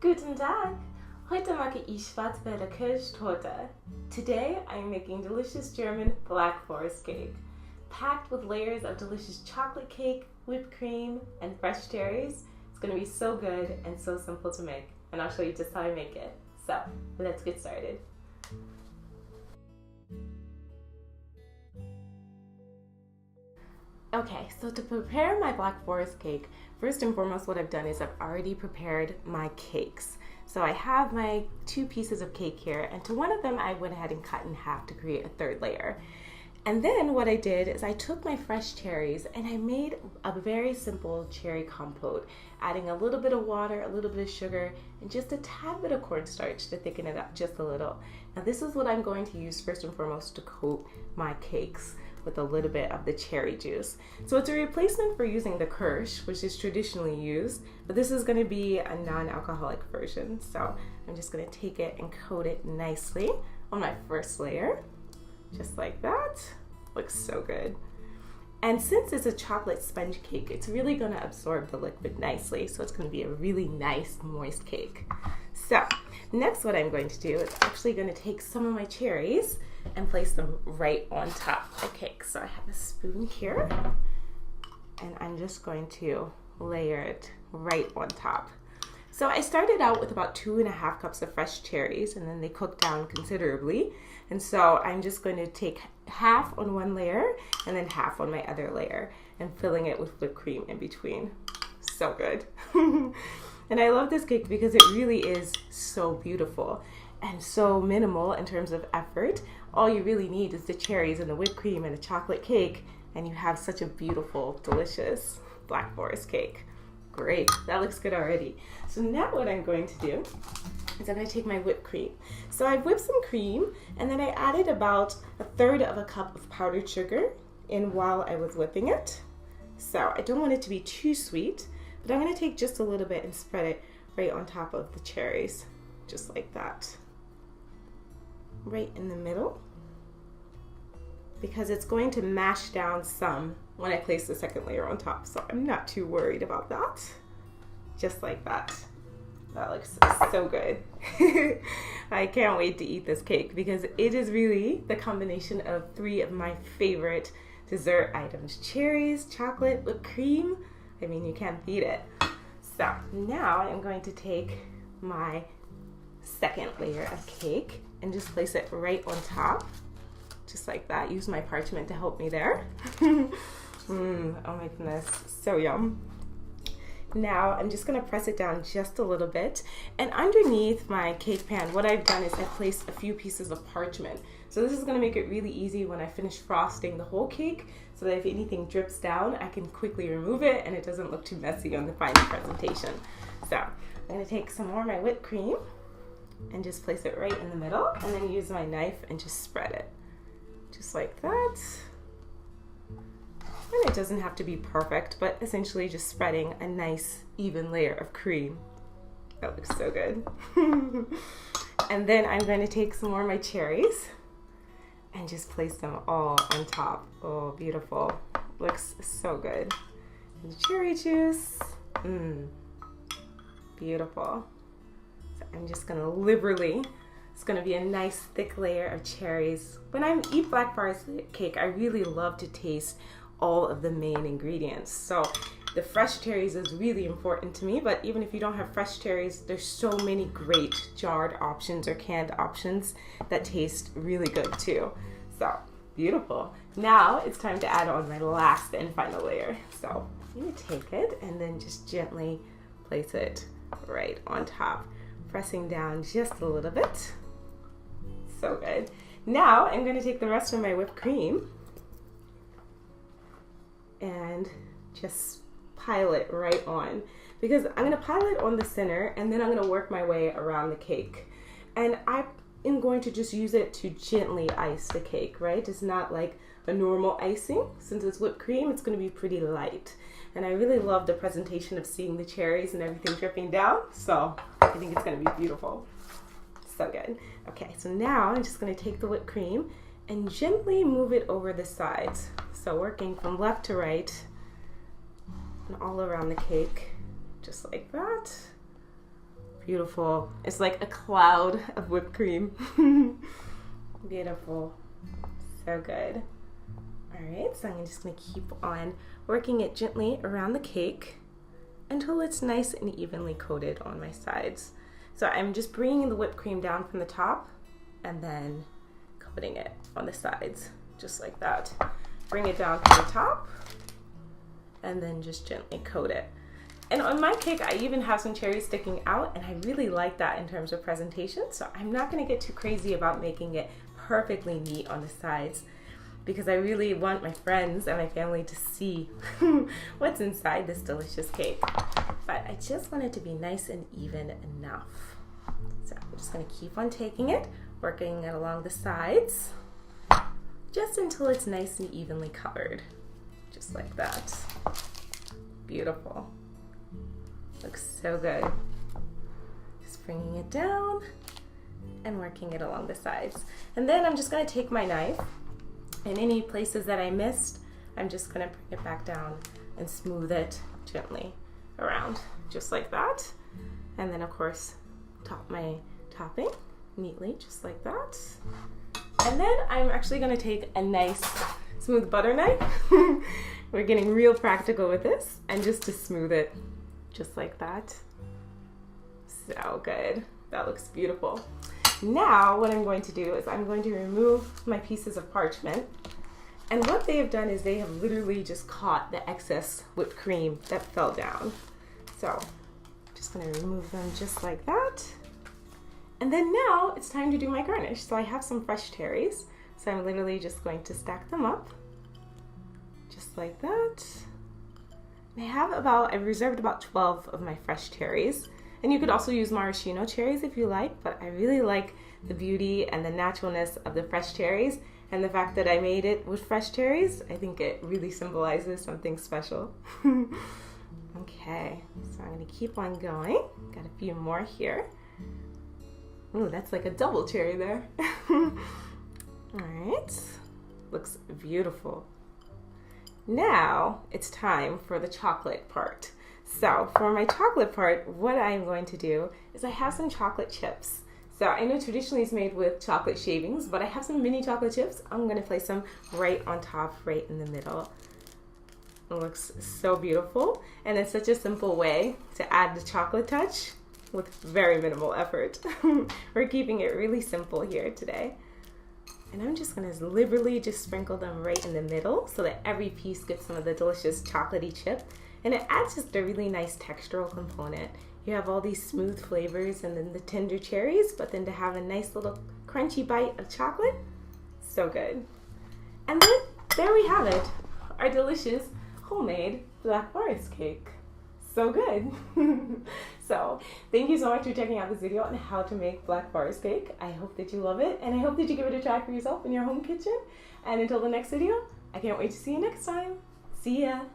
Guten Tag! Heute mache ich Schwarzwa lder Kirschtorte. Today I'm making delicious German Black Forest cake. Packed with layers of delicious chocolate cake, whipped cream, and fresh cherries. It's going to be so good and so simple to make. And I'll show you just how I make it. So, let's get started. Okay, so to prepare my Black Forest cake, first and foremost what I've done is I've already prepared my cakes. So I have my 2 pieces of cake here, and to one of them I went ahead and cut in half to create a 3rd layer. And then what I did is I took my fresh cherries and I made a very simple cherry compote, adding a little bit of water, a little bit of sugar, and just a tad bit of cornstarch to thicken it up just a little. Now this is what I'm going to use first and foremost to coat my cakes, with a little bit of the cherry juice. So it's a replacement for using the kirsch, which is traditionally used, but this is going to be a non-alcoholic version. So I'm just going to take it and coat it nicely on my first layer, just like that. Looks so good. And since it's a chocolate sponge cake, it's really going to absorb the liquid nicely, so it's going to be a really nice moist cake. So next what I'm going to do is actually going to take some of my cherries and place them right on top of the cake. So I have a spoon here and I'm just going to layer it right on top. So I started out with about 2.5 cups of fresh cherries, and then they cooked down considerably. And so I'm just going to take half on one layer and then half on my other layer and filling it with whipped cream in between. So good. And I love this cake because it really is so beautiful and so minimal in terms of effort. All you really need is the cherries and the whipped cream and a chocolate cake, and you have such a beautiful, delicious Black Forest cake. Great, that looks good already. So now what I'm going to do is I'm going to take my whipped cream. So I whipped some cream, and then I added about 1/3 of a cup of powdered sugar in while I was whipping it. So I don't want it to be too sweet, but I'm going to take just a little bit and spread it right on top of the cherries, just like that. Right in the middle, because it's going to mash down some when I place the 2nd layer on top, so I'm not too worried about that. Just like that. That looks so good. I can't wait to eat this cake because it is really the combination of 3 of my favorite dessert items: cherries, chocolate, whipped cream. I mean, you can't beat it. So now I'm going to take my 2nd layer of cake and just place it right on top, just like that. Use my parchment to help me there. Oh my goodness, so yum. Now I'm just gonna press it down just a little bit, and underneath my cake pan, what I've done is I placed a few pieces of parchment. So this is gonna make it really easy when I finish frosting the whole cake, so that if anything drips down, I can quickly remove it and it doesn't look too messy on the final presentation. So I'm gonna take some more of my whipped cream and just place it right in the middle, and then use my knife and just spread it just like that. And it doesn't have to be perfect, but essentially just spreading a nice even layer of cream. That looks so good. And then I'm going to take some more of my cherries and just place them all on top. Oh, beautiful. Looks so good. And the cherry juice. Beautiful. So I'm just gonna liberally, it's gonna be a nice thick layer of cherries. When I eat Black Forest cake, I really love to taste all of the main ingredients. So the fresh cherries is really important to me, but even if you don't have fresh cherries, there's so many great jarred options or canned options that taste really good too. So beautiful. Now it's time to add on my last and final layer. So I'm gonna take it and then just gently place it right on top, pressing down just a little bit. So good. Now I'm going to take the rest of my whipped cream and just pile it right on, because I'm going to pile it on the center and then I'm going to work my way around the cake. And I am going to just use it to gently ice the cake, right? It's not like a normal icing. Since it's whipped cream, it's going to be pretty light. And I really love the presentation of seeing the cherries and everything dripping down. So I think it's going to be beautiful. So good. Okay, so now I'm just going to take the whipped cream and gently move it over the sides. So working from left to right and all around the cake, just like that. Beautiful. It's like a cloud of whipped cream. Beautiful. So good. All right, so I'm just gonna keep on working it gently around the cake until it's nice and evenly coated on my sides. So I'm just bringing the whipped cream down from the top and then coating it on the sides, just like that. Bring it down from the top and then just gently coat it. And on my cake, I even have some cherries sticking out, and I really like that in terms of presentation. So I'm not gonna get too crazy about making it perfectly neat on the sides, because I really want my friends and my family to see what's inside this delicious cake. But I just want it to be nice and even enough. So I'm just gonna keep on taking it, working it along the sides, just until it's nice and evenly covered. Just like that. Beautiful. Looks so good. Just bringing it down and working it along the sides. And then I'm just gonna take my knife, and any places that I missed, I'm just gonna bring it back down and smooth it gently around, just like that. And then of course, top my topping neatly, just like that. And then I'm actually gonna take a nice smooth butter knife. We're getting real practical with this, and just to smooth it, just like that. So good. That looks beautiful. Now what I'm going to do is I'm going to remove my pieces of parchment. And what they have done is they have literally just caught the excess whipped cream that fell down. So I'm just going to remove them just like that. And then now it's time to do my garnish. So I have some fresh cherries. So I'm literally just going to stack them up just like that. I've reserved about 12 of my fresh cherries. And you could also use maraschino cherries if you like, but I really like the beauty and the naturalness of the fresh cherries, and the fact that I made it with fresh cherries. I think it really symbolizes something special. Okay, so I'm gonna keep on going. Got a few more here. Ooh, that's like a double cherry there. All right, looks beautiful. Now it's time for the chocolate part. So for my chocolate part, what I'm going to do is I have some chocolate chips. So I know traditionally it's made with chocolate shavings, but I have some mini chocolate chips. I'm gonna place them right on top, right in the middle. It looks so beautiful, and it's such a simple way to add the chocolate touch with very minimal effort. We're keeping it really simple here today. And I'm just gonna liberally just sprinkle them right in the middle so that every piece gets some of the delicious chocolatey chip. And it adds just a really nice textural component. You have all these smooth flavors and then the tender cherries, but then to have a nice little crunchy bite of chocolate, so good. And then there we have it, our delicious homemade Black Forest cake. So good. So thank you so much for checking out this video on how to make Black Forest cake. I hope that you love it, and I hope that you give it a try for yourself in your home kitchen. And until the next video, I can't wait to see you next time. See ya.